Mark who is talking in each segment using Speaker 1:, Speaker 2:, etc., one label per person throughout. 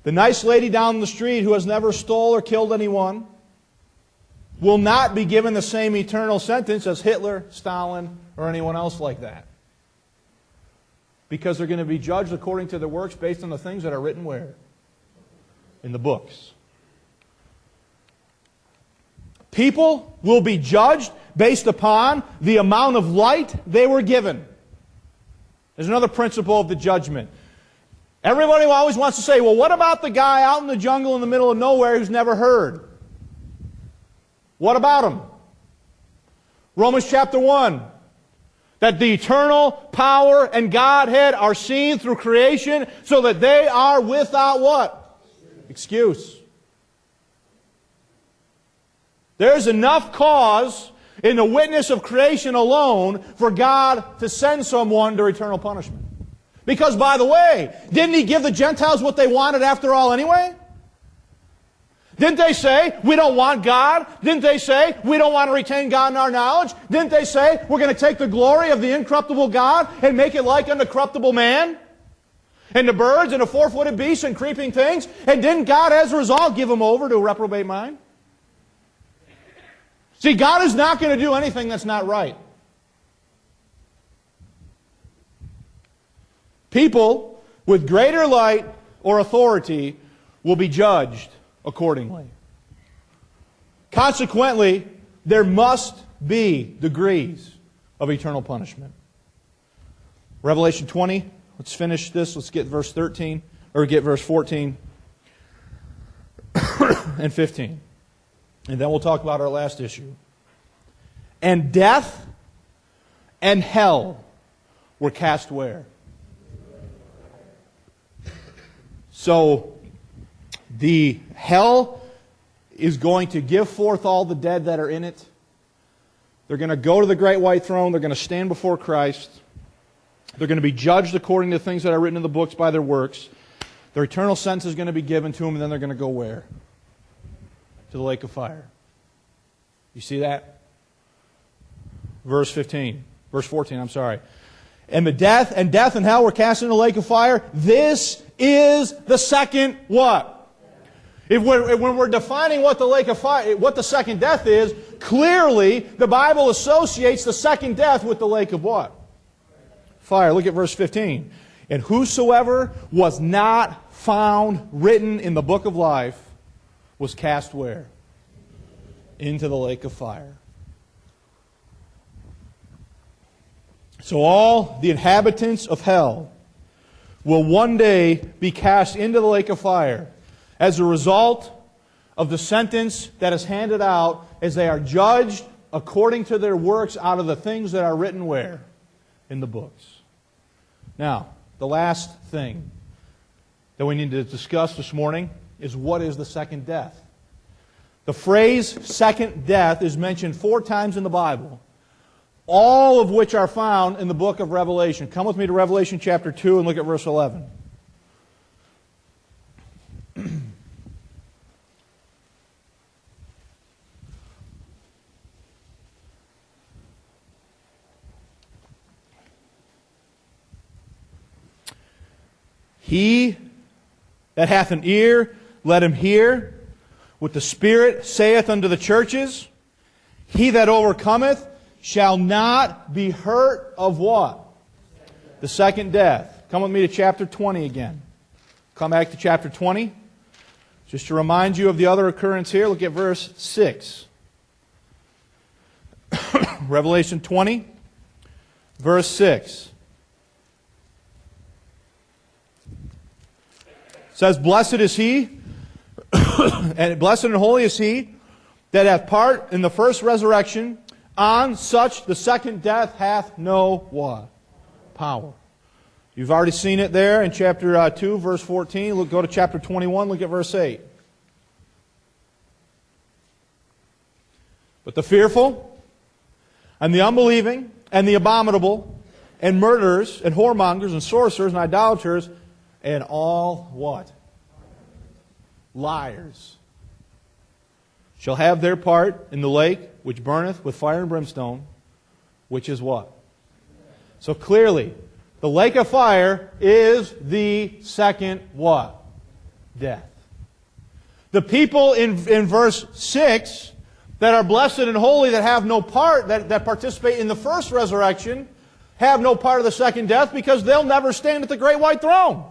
Speaker 1: The nice lady down the street who has never stole or killed anyone will not be given the same eternal sentence as Hitler, Stalin, or anyone else like that. Because they're going to be judged according to their works based on the things that are written where? In the books. People will be judged based upon the amount of light they were given. There's another principle of the judgment. Everybody always wants to say, well, what about the guy out in the jungle in the middle of nowhere who's never heard? What about him? Romans chapter 1. That the eternal power and Godhead are seen through creation so that they are without what? Excuse. There's enough cause in the witness of creation alone for God to send someone to eternal punishment. Because, by the way, didn't He give the Gentiles what they wanted after all anyway? Didn't they say, we don't want God? Didn't they say, we don't want to retain God in our knowledge? Didn't they say, we're going to take the glory of the incorruptible God and make it like unto corruptible man? And the birds and the four-footed beasts and creeping things? And didn't God, as a result, give them over to a reprobate mind? See, God is not going to do anything that's not right. People with greater light or authority will be judged accordingly. Consequently, there must be degrees of eternal punishment. Revelation 20, let's finish this. Let's get verse 13, or get verse 14 and 15. And then we'll talk about our last issue. And death and hell were cast where? So, the hell is going to give forth all the dead that are in it. They're going to go to the Great White Throne. They're going to stand before Christ. They're going to be judged according to things that are written in the books by their works. Their eternal sentence is going to be given to them, and then they're going to go where? To the lake of fire. You see that? Verse 14, I'm sorry. And death and hell were cast into the lake of fire. This is the second what? When we're defining what the lake of fire, what the second death is, clearly the Bible associates the second death with the lake of what? Fire. Look at verse 15. And whosoever was not found written in the book of life was cast where? Into the lake of fire. So all the inhabitants of hell will one day be cast into the lake of fire as a result of the sentence that is handed out as they are judged according to their works out of the things that are written where? In the books. Now, the last thing that we need to discuss this morning is what is the second death? The phrase second death is mentioned 4 times in the Bible, all of which are found in the book of Revelation. Come with me to Revelation chapter 2 and look at verse 11. He that hath an ear, let him hear what the Spirit saith unto the churches. He that overcometh shall not be hurt of what? The second death. Come with me to chapter 20 again. Come back to chapter 20. Just to remind you of the other occurrence here, look at verse 6. Revelation 20, verse 6. It says, blessed is he, and blessed and holy is he, that hath part in the first resurrection. On such the second death hath no what? Power. You've already seen it there in chapter 2, verse 14. Go to chapter 21, look at verse 8. But the fearful, and the unbelieving, and the abominable, and murderers, and whoremongers, and sorcerers, and idolaters, and all what? Liars shall have their part in the lake which burneth with fire and brimstone, which is what? So clearly, the lake of fire is the second what? death. The people in verse 6 that are blessed and holy, that have no part, that participate in the first resurrection, have no part of the second death because they'll never stand at the great white throne.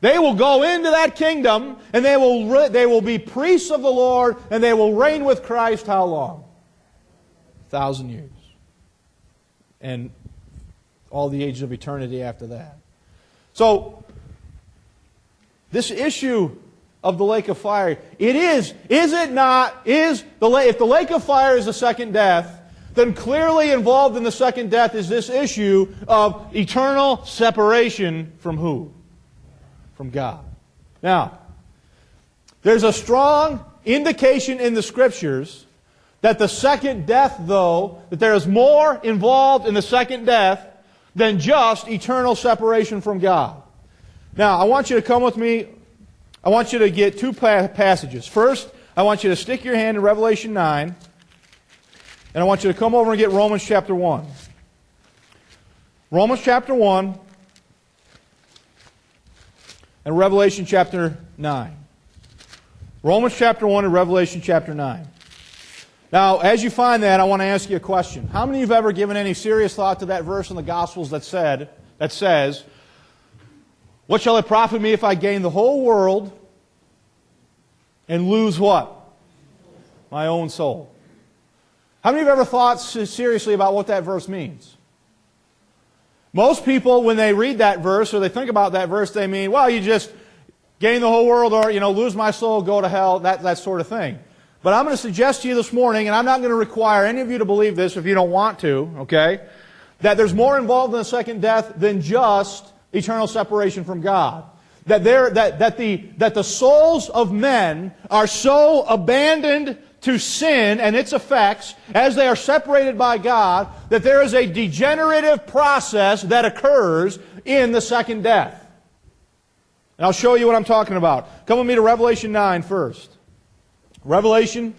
Speaker 1: They will go into that kingdom and they will be priests of the Lord and they will reign with Christ how long? 1,000 years. And all the ages of eternity after that. So, this issue of the lake of fire, if the lake of fire is the second death, then clearly involved in the second death is this issue of eternal separation from who? From God. Now, there's a strong indication in the Scriptures that the second death, though, that there is more involved in the second death than just eternal separation from God. Now, I want you to come with me. I want you to get two passages. First, I want you to stick your hand in Revelation 9, and I want you to come over and get Romans chapter 1. Romans chapter 1 and Revelation chapter 9. Romans chapter 1 and Revelation chapter 9. Now, as you find that, I want to ask you a question. How many of you have ever given any serious thought to that verse in the Gospels that says, "What shall it profit me if I gain the whole world and lose what? My own soul." How many of you have ever thought seriously about what that verse means? Most people, when they read that verse or they think about that verse, they mean, well, you just gain the whole world or, lose my soul, go to hell, that sort of thing. But I'm going to suggest to you this morning, and I'm not going to require any of you to believe this if you don't want to, okay, that there's more involved in the second death than just eternal separation from God. That the souls of men are so abandoned to sin and its effects as they are separated by God that there is a degenerative process that occurs in the second death. And I'll show you what I'm talking about. Come with me to Revelation 9 first. Revelation,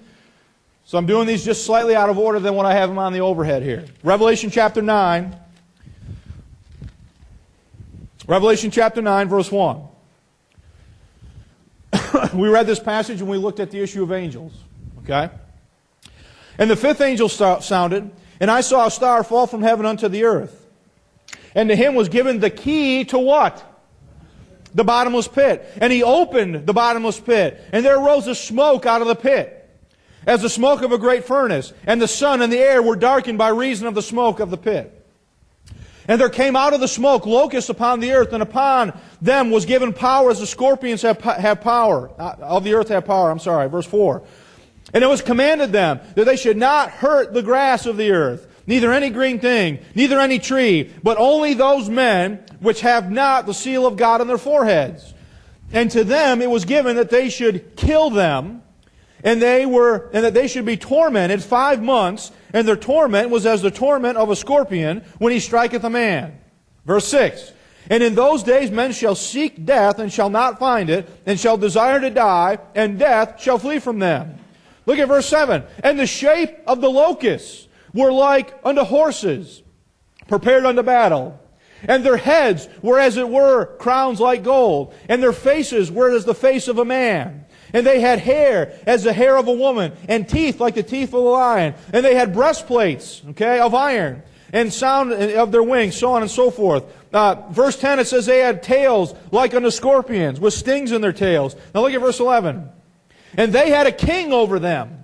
Speaker 1: so I'm doing these just slightly out of order than what I have them on the overhead here. Revelation chapter 9. Revelation chapter 9, verse 1. We read this passage and we looked at the issue of angels. Okay? And the fifth angel sounded, and I saw a star fall from heaven unto the earth. And to him was given the key to what? The bottomless pit. And he opened the bottomless pit, and there arose a smoke out of the pit, as the smoke of a great furnace. And the sun and the air were darkened by reason of the smoke of the pit. And there came out of the smoke locusts upon the earth, and upon them was given power as the scorpions have power. Of the earth have power, verse 4. And it was commanded them that they should not hurt the grass of the earth, neither any green thing, neither any tree, but only those men which have not the seal of God on their foreheads. And to them it was given that they should kill them, and that they should be tormented 5 months, and their torment was as the torment of a scorpion when he striketh a man. Verse 6. And in those days men shall seek death, and shall not find it, and shall desire to die, and death shall flee from them. Look at verse 7. And the shape of the locusts were like unto horses, prepared unto battle. And their heads were as it were crowns like gold, and their faces were as the face of a man. And they had hair as the hair of a woman, and teeth like the teeth of a lion. And they had breastplates, of iron, and sound of their wings, so on and so forth. Verse 10, it says they had tails like unto scorpions, with stings in their tails. Now look at verse 11. And they had a king over them,